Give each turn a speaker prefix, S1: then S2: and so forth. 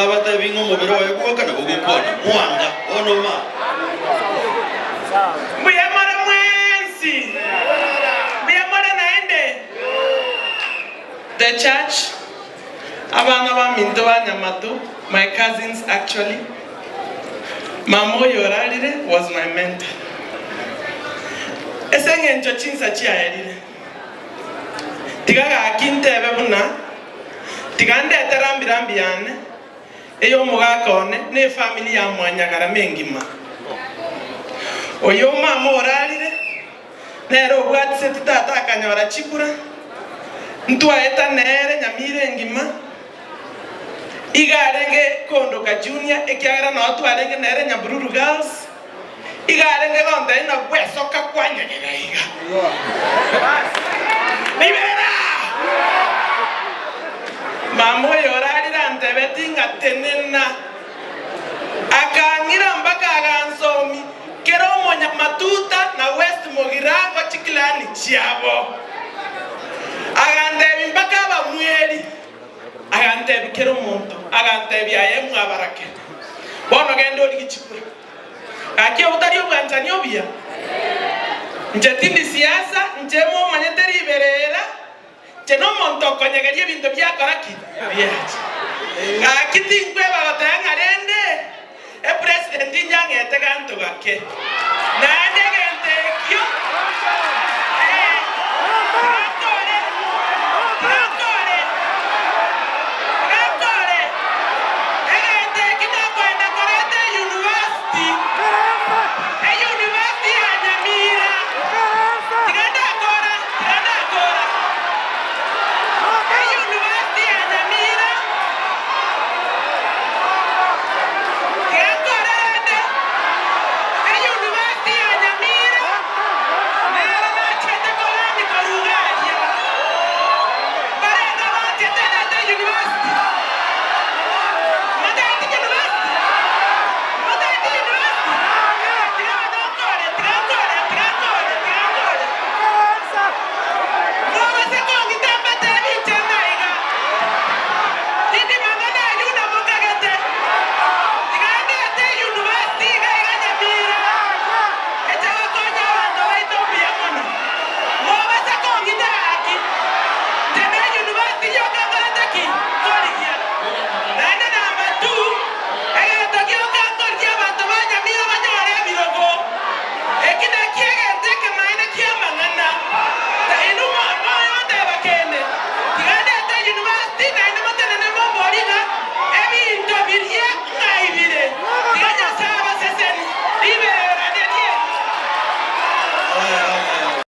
S1: bata bingo mubiro wae kuoka na gugukona mwanga ono ma
S2: muyamara mwensi muyamara naende the church abana ba minto ba Nyamatu, my cousins actually. Mamo Yoralire was my mentor. Esenge nchochinsa chia yalire. Tigaga akintebe buna. Tigande eterambirambi yane. Eyo mugakone ne family ya Mwanyagara mengima. Oyo mama oralire. Nero bwatse tata akanyora chikura. Ntwa eta nere nyamire ngima. Igarenge kondoka junior ekiagara na watu arenge nere Nyabururu girls. Igarenge londa ina bwesoka kwanya nyega. Libera! Mamo yoralira ntebetinga tenena. Akangira mpaka agansomi. Kero Nyamatuta na West Mogirango chikilani chiabo. Agandebi mpaka bamweli. Agantebi kero monto. Agantebi ayemu abarake. Bono gendo likichikura. Akia utario bwantanyo bia. Njetindi siasa, njemo manyeteri berera. Cheno monto konyegerie bintu byakora ki. Byaje. Akiti ngweba batanga rende. E president njangete ganto gake. Na